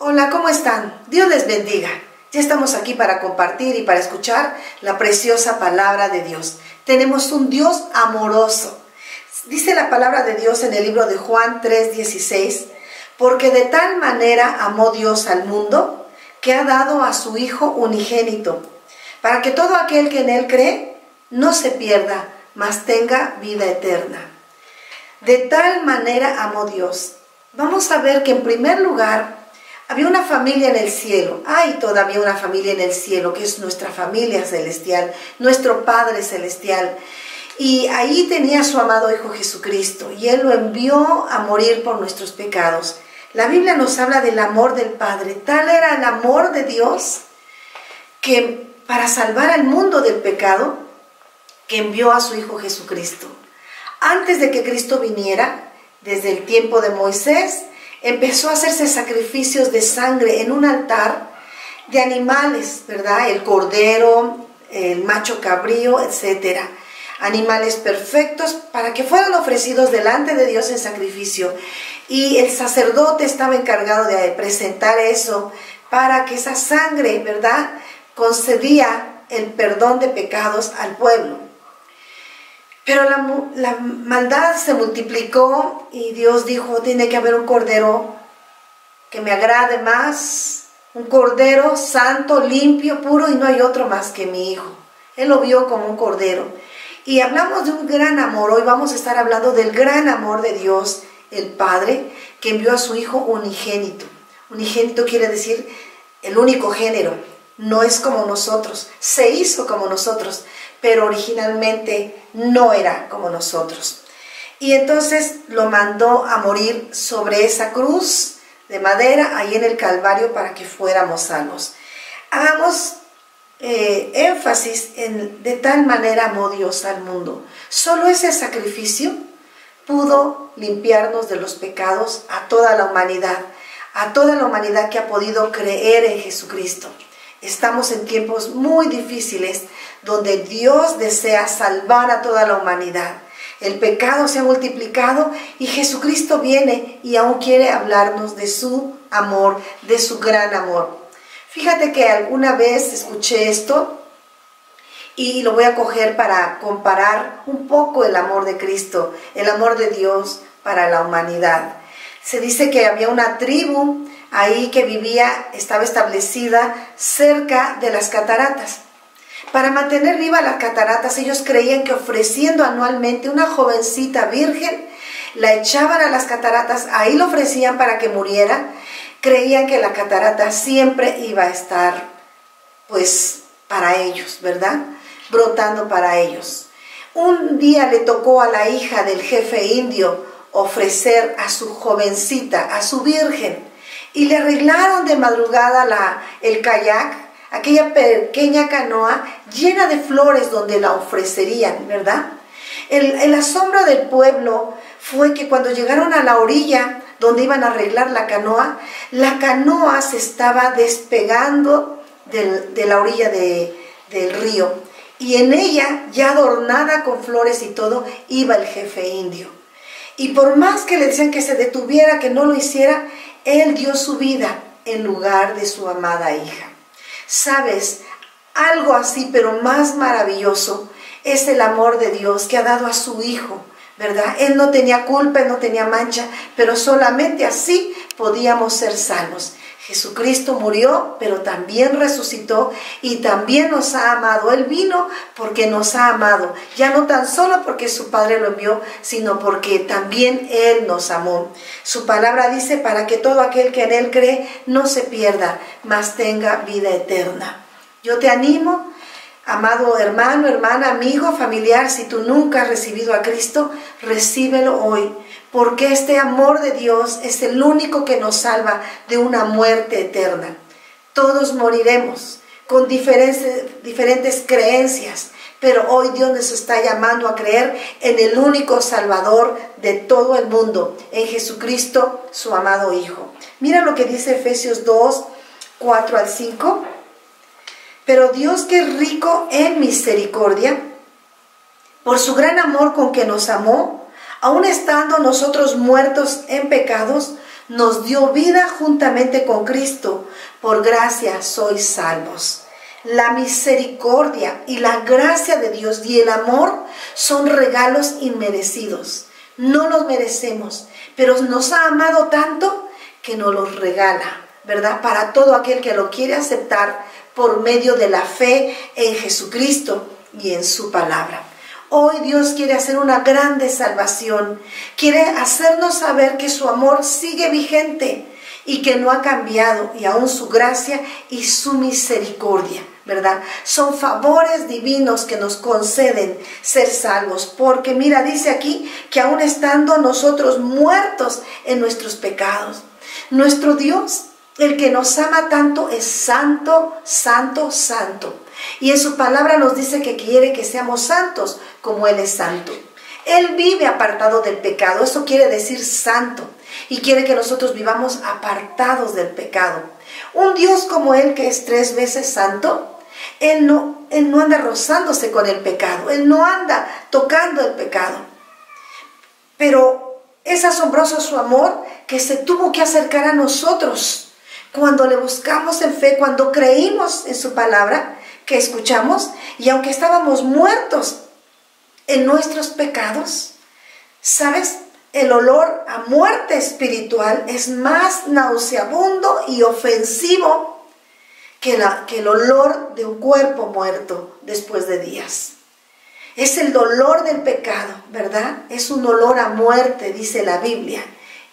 Hola, ¿cómo están? Dios les bendiga. Ya estamos aquí para compartir y para escuchar la preciosa palabra de Dios. Tenemos un Dios amoroso. Dice la palabra de Dios en el libro de Juan 3:16, porque de tal manera amó Dios al mundo que ha dado a su Hijo unigénito, para que todo aquel que en Él cree no se pierda, mas tenga vida eterna. De tal manera amó Dios. Vamos a ver que en primer lugar había una familia en el cielo. Hay todavía una familia en el cielo, que es nuestra familia celestial, nuestro Padre celestial. Y ahí tenía a su amado Hijo Jesucristo, y Él lo envió a morir por nuestros pecados. La Biblia nos habla del amor del Padre. Tal era el amor de Dios, que para salvar al mundo del pecado, que envió a su Hijo Jesucristo. Antes de que Cristo viniera, desde el tiempo de Moisés, empezó a hacerse sacrificios de sangre en un altar de animales, ¿verdad? El cordero, el macho cabrío, etcétera. Animales perfectos para que fueran ofrecidos delante de Dios en sacrificio. Y el sacerdote estaba encargado de presentar eso para que esa sangre, ¿verdad?, concedía el perdón de pecados al pueblo. Pero la maldad se multiplicó y Dios dijo, tiene que haber un cordero que me agrade más, un cordero santo, limpio, puro, y no hay otro más que mi Hijo. Él lo vio como un cordero. Y hablamos de un gran amor. Hoy vamos a estar hablando del gran amor de Dios, el Padre, que envió a su Hijo unigénito. Unigénito quiere decir el único género. No es como nosotros, se hizo como nosotros, pero originalmente no era como nosotros. Y entonces lo mandó a morir sobre esa cruz de madera, ahí en el Calvario, para que fuéramos salvos. Hagamos énfasis en de tal manera amó Dios al mundo. Solo ese sacrificio pudo limpiarnos de los pecados a toda la humanidad que ha podido creer en Jesucristo. Estamos en tiempos muy difíciles donde Dios desea salvar a toda la humanidad. El pecado se ha multiplicado y Jesucristo viene y aún quiere hablarnos de su amor, de su gran amor. Fíjate que alguna vez escuché esto y lo voy a coger para comparar un poco el amor de Cristo, el amor de Dios para la humanidad. Se dice que había una tribu ahí que vivía, estaba establecida cerca de las cataratas. Para mantener vivas las cataratas, ellos creían que ofreciendo anualmente una jovencita virgen, la echaban a las cataratas, ahí lo ofrecían para que muriera. Creían que la catarata siempre iba a estar, pues, para ellos, ¿verdad?, brotando para ellos. Un día le tocó a la hija del jefe indio ofrecer a su jovencita, a su virgen, y le arreglaron de madrugada el kayak, aquella pequeña canoa llena de flores donde la ofrecerían, ¿verdad? El asombro del pueblo fue que cuando llegaron a la orilla donde iban a arreglar la canoa se estaba despegando de la orilla del río, y en ella, ya adornada con flores y todo, iba el jefe indio. Y por más que le decían que se detuviera, que no lo hiciera, él dio su vida en lugar de su amada hija. ¿Sabes? Algo así, pero más maravilloso, es el amor de Dios que ha dado a su Hijo, ¿verdad? Él no tenía culpa, él no tenía mancha, pero solamente así podíamos ser salvos. Jesucristo murió, pero también resucitó y también nos ha amado. Él vino porque nos ha amado, ya no tan solo porque su Padre lo envió, sino porque también Él nos amó. Su palabra dice, para que todo aquel que en Él cree no se pierda, mas tenga vida eterna. Yo te animo, amado hermano, hermana, amigo, familiar, si tú nunca has recibido a Cristo, recíbelo hoy. Porque este amor de Dios es el único que nos salva de una muerte eterna. Todos moriremos con diferentes creencias, pero hoy Dios nos está llamando a creer en el único Salvador de todo el mundo, en Jesucristo, su amado Hijo. Mira lo que dice Efesios 2, 4 al 5. Pero Dios, que es rico en misericordia, por su gran amor con que nos amó, aun estando nosotros muertos en pecados, nos dio vida juntamente con Cristo. Por gracia sois salvos. La misericordia y la gracia de Dios y el amor son regalos inmerecidos. No los merecemos, pero nos ha amado tanto que nos los regala, ¿verdad? Para todo aquel que lo quiere aceptar por medio de la fe en Jesucristo y en su palabra. Hoy Dios quiere hacer una grande salvación. Quiere hacernos saber que su amor sigue vigente y que no ha cambiado, y aún su gracia y su misericordia, ¿verdad? Son favores divinos que nos conceden ser salvos, porque mira, dice aquí que aún estando nosotros muertos en nuestros pecados, nuestro Dios, el que nos ama tanto, es santo, santo, santo. Y en su palabra nos dice que quiere que seamos santos como Él es santo. Él vive apartado del pecado, eso quiere decir santo. Y quiere que nosotros vivamos apartados del pecado. Un Dios como Él, que es 3 veces santo, Él no anda rozándose con el pecado. Él no anda tocando el pecado. Pero es asombroso su amor, que se tuvo que acercar a nosotros. Cuando le buscamos en fe, cuando creímos en su palabra, que escuchamos, y aunque estábamos muertos en nuestros pecados, ¿sabes? El olor a muerte espiritual es más nauseabundo y ofensivo que el olor de un cuerpo muerto después de días. Es el dolor del pecado, ¿verdad? Es un olor a muerte, dice la Biblia.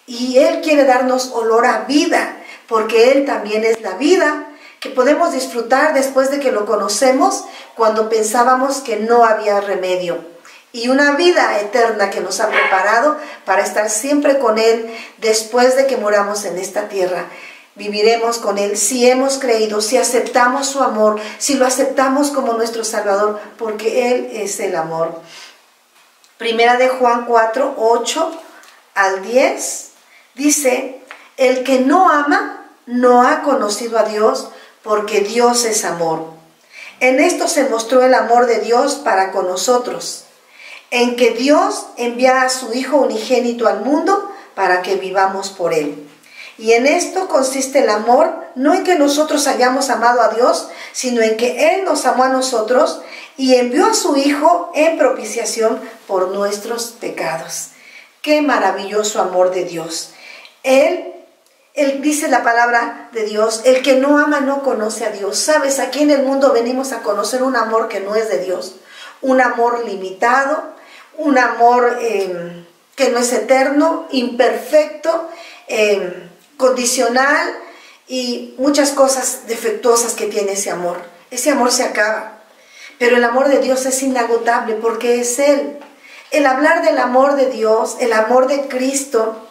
Y Él quiere darnos olor a vida, porque Él también es la vida, que podemos disfrutar después de que lo conocemos, cuando pensábamos que no había remedio. Y una vida eterna que nos ha preparado para estar siempre con Él después de que moramos en esta tierra. Viviremos con Él si hemos creído, si aceptamos su amor, si lo aceptamos como nuestro Salvador, porque Él es el amor. Primera de Juan 4, 8 al 10, dice: el que no ama no ha conocido a Dios, porque Dios es amor. En esto se mostró el amor de Dios para con nosotros, en que Dios envía a su Hijo unigénito al mundo para que vivamos por Él. Y en esto consiste el amor, no en que nosotros hayamos amado a Dios, sino en que Él nos amó a nosotros y envió a su Hijo en propiciación por nuestros pecados. ¡Qué maravilloso amor de Dios! Él dice la palabra de Dios: el que no ama no conoce a Dios. ¿Sabes? Aquí en el mundo venimos a conocer un amor que no es de Dios. Un amor limitado, un amor que no es eterno, imperfecto, condicional y muchas cosas defectuosas que tiene ese amor. Ese amor se acaba. Pero el amor de Dios es inagotable porque es Él. El hablar del amor de Dios, el amor de Cristo,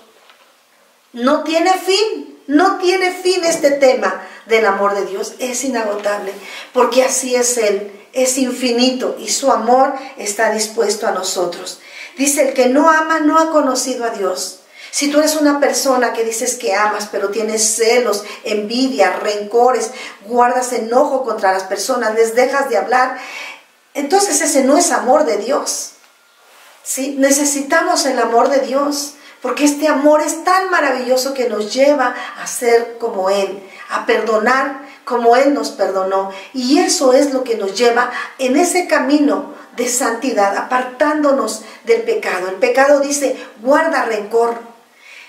no tiene fin. No tiene fin este tema del amor de Dios. Es inagotable porque así es Él. Es infinito y su amor está dispuesto a nosotros. Dice: el que no ama no ha conocido a Dios. Si tú eres una persona que dices que amas, pero tienes celos, envidia, rencores, guardas enojo contra las personas, les dejas de hablar, entonces ese no es amor de Dios. ¿Sí? Necesitamos el amor de Dios, porque este amor es tan maravilloso que nos lleva a ser como Él, a perdonar como Él nos perdonó. Y eso es lo que nos lleva en ese camino de santidad, apartándonos del pecado. El pecado dice: guarda rencor,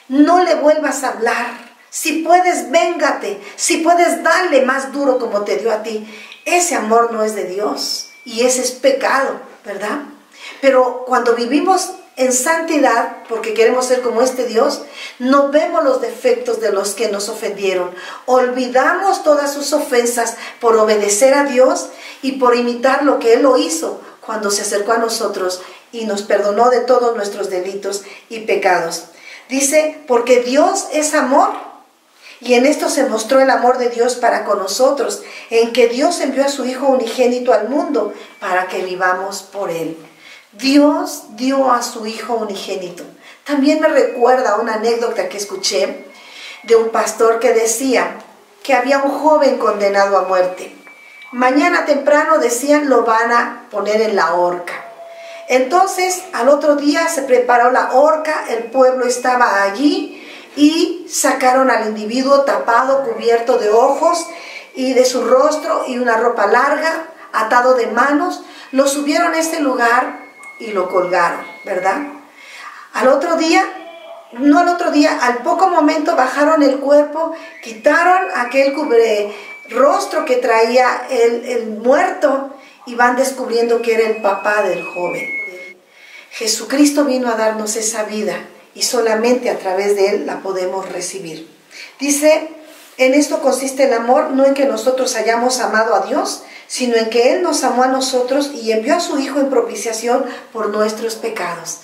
no le vuelvas a hablar. Si puedes, véngate. Si puedes, dale más duro como te dio a ti. Ese amor no es de Dios y ese es pecado, ¿verdad? Pero cuando vivimos en santidad, porque queremos ser como este Dios, no vemos los defectos de los que nos ofendieron. Olvidamos todas sus ofensas por obedecer a Dios y por imitar lo que Él lo hizo cuando se acercó a nosotros y nos perdonó de todos nuestros delitos y pecados. Dice: porque Dios es amor, y en esto se mostró el amor de Dios para con nosotros, en que Dios envió a su Hijo unigénito al mundo para que vivamos por Él. Dios dio a su Hijo unigénito. También me recuerda una anécdota que escuché de un pastor que decía que había un joven condenado a muerte. Mañana temprano, decían, lo van a poner en la horca. Entonces, al otro día se preparó la horca, el pueblo estaba allí y sacaron al individuo tapado, cubierto de ojos y de su rostro y una ropa larga, atado de manos. Lo subieron a este lugar y lo colgaron, ¿verdad? Al poco momento bajaron el cuerpo, quitaron aquel rostro que traía el muerto y van descubriendo que era el papá del joven. Jesucristo vino a darnos esa vida y solamente a través de Él la podemos recibir. Dice, en esto consiste el amor, no en que nosotros hayamos amado a Dios, sino en que Él nos amó a nosotros y envió a su Hijo en propiciación por nuestros pecados.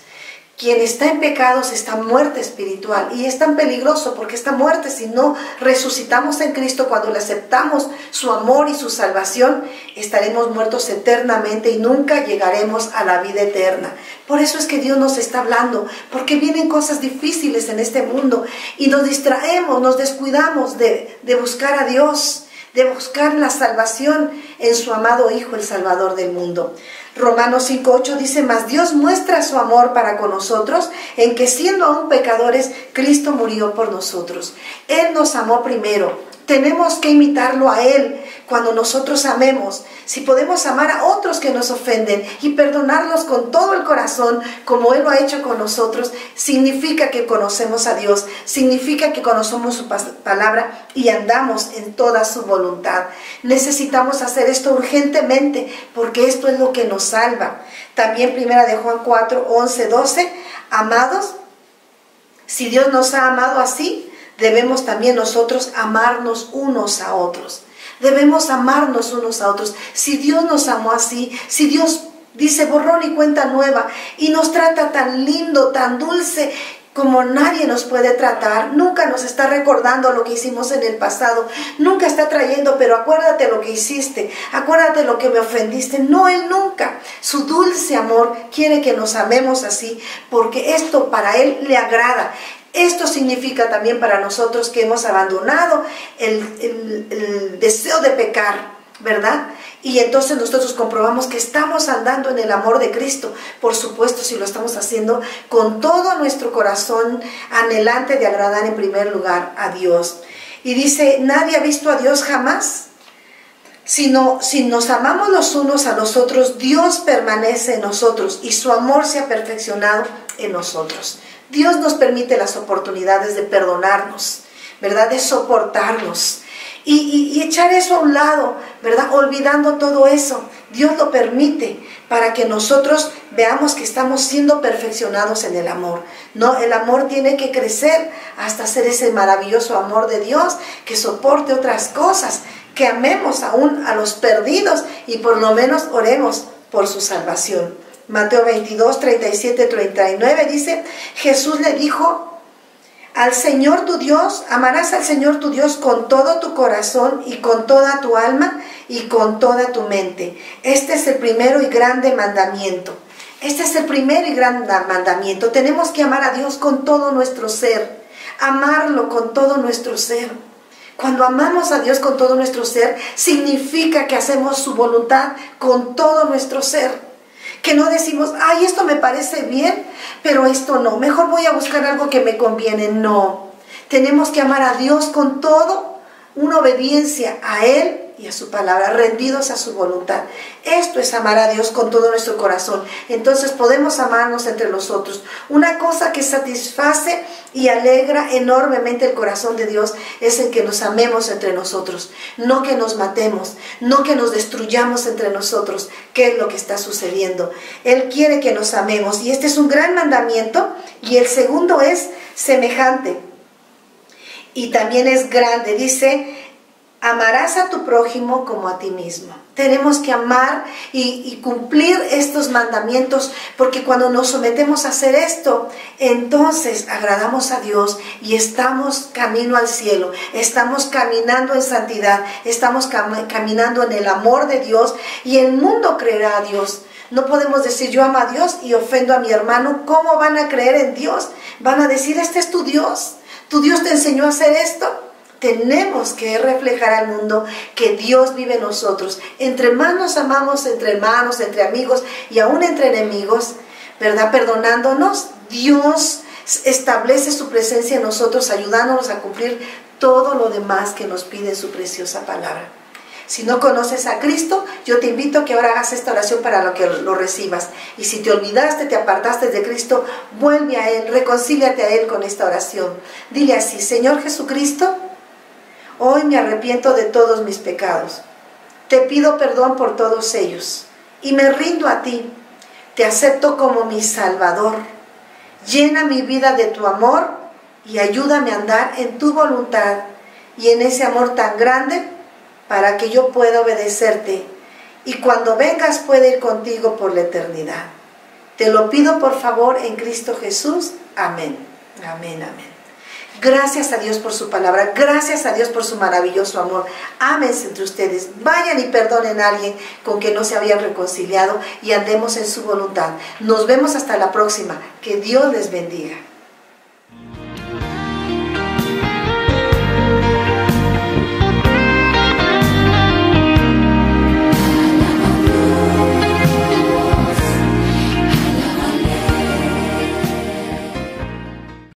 Quien está en pecados está muerte espiritual, y es tan peligroso porque esta muerte, si no resucitamos en Cristo, cuando le aceptamos su amor y su salvación, estaremos muertos eternamente y nunca llegaremos a la vida eterna. Por eso es que Dios nos está hablando, porque vienen cosas difíciles en este mundo y nos distraemos, nos descuidamos de buscar a Dios, de buscar la salvación en su amado Hijo, el Salvador del mundo. Romanos 5:8 dice, mas Dios muestra su amor para con nosotros, en que siendo aún pecadores, Cristo murió por nosotros. Él nos amó primero. Tenemos que imitarlo a Él cuando nosotros amemos. Si podemos amar a otros que nos ofenden y perdonarlos con todo el corazón, como Él lo ha hecho con nosotros, significa que conocemos a Dios, significa que conocemos su palabra y andamos en toda su voluntad. Necesitamos hacer esto urgentemente, porque esto es lo que nos salva. También 1 de Juan 4:11-12, amados, si Dios nos ha amado así, debemos también nosotros amarnos unos a otros. Debemos amarnos unos a otros. Si Dios nos amó así, si Dios dice borrón y cuenta nueva y nos trata tan lindo, tan dulce, como nadie nos puede tratar, nunca nos está recordando lo que hicimos en el pasado, nunca está trayendo, pero acuérdate lo que hiciste, acuérdate lo que me ofendiste. No, Él nunca. Su dulce amor quiere que nos amemos así, porque esto para Él le agrada. Esto significa también para nosotros que hemos abandonado el deseo de pecar, ¿verdad? Y entonces nosotros comprobamos que estamos andando en el amor de Cristo. Por supuesto, si lo estamos haciendo con todo nuestro corazón anhelante de agradar en primer lugar a Dios. Y dice, nadie ha visto a Dios jamás. Sino, si nos amamos los unos a los otros, Dios permanece en nosotros y su amor se ha perfeccionado en nosotros. Dios nos permite las oportunidades de perdonarnos, ¿verdad? De soportarnos y echar eso a un lado, ¿verdad? Olvidando todo eso. Dios lo permite para que nosotros veamos que estamos siendo perfeccionados en el amor. No, el amor tiene que crecer hasta ser ese maravilloso amor de Dios que soporte otras cosas, que amemos aún a los perdidos y por lo menos oremos por su salvación. Mateo 22:37-39 dice, Jesús le dijo, al Señor tu Dios, amarás al Señor tu Dios con todo tu corazón y con toda tu alma y con toda tu mente. Este es el primero y grande mandamiento. Este es el primer y gran mandamiento. Tenemos que amar a Dios con todo nuestro ser, amarlo con todo nuestro ser. Cuando amamos a Dios con todo nuestro ser, significa que hacemos su voluntad con todo nuestro ser. Que no decimos, ay, esto me parece bien, pero esto no. Mejor voy a buscar algo que me conviene. No. Tenemos que amar a Dios con todo, una obediencia a Él y a su palabra, rendidos a su voluntad. Esto es amar a Dios con todo nuestro corazón. Entonces podemos amarnos entre nosotros. Una cosa que satisface y alegra enormemente el corazón de Dios es el que nos amemos entre nosotros, no que nos matemos, no que nos destruyamos entre nosotros. ¿Qué es lo que está sucediendo? Él quiere que nos amemos y este es un gran mandamiento, y el segundo es semejante y también es grande. Dice, amarás a tu prójimo como a ti mismo. Tenemos que amar y cumplir estos mandamientos, porque cuando nos sometemos a hacer esto, entonces agradamos a Dios y estamos camino al cielo, estamos caminando en santidad, estamos caminando en el amor de Dios, y el mundo creerá a Dios. No podemos decir yo amo a Dios y ofendo a mi hermano. ¿Cómo van a creer en Dios? Van a decir, este es tu Dios te enseñó a hacer esto. Tenemos que reflejar al mundo que Dios vive en nosotros. Entre más nos amamos, entre hermanos, entre amigos y aún entre enemigos, ¿verdad? Perdonándonos, Dios Establece su presencia en nosotros, ayudándonos a cumplir todo lo demás que nos pide en su preciosa palabra. Si no conoces a Cristo, yo te invito a que ahora hagas esta oración para lo que lo recibas. Y si te olvidaste, te apartaste de Cristo, vuelve a Él, reconcíliate a Él con esta oración. Dile así: Señor Jesucristo, hoy me arrepiento de todos mis pecados. Te pido perdón por todos ellos y me rindo a ti. Te acepto como mi Salvador. Llena mi vida de tu amor y ayúdame a andar en tu voluntad y en ese amor tan grande, para que yo pueda obedecerte y cuando vengas pueda ir contigo por la eternidad. Te lo pido por favor en Cristo Jesús. Amén. Amén, amén. Gracias a Dios por su palabra, gracias a Dios por su maravilloso amor. Ámense entre ustedes, vayan y perdonen a alguien con quien no se habían reconciliado y andemos en su voluntad. Nos vemos hasta la próxima. Que Dios les bendiga.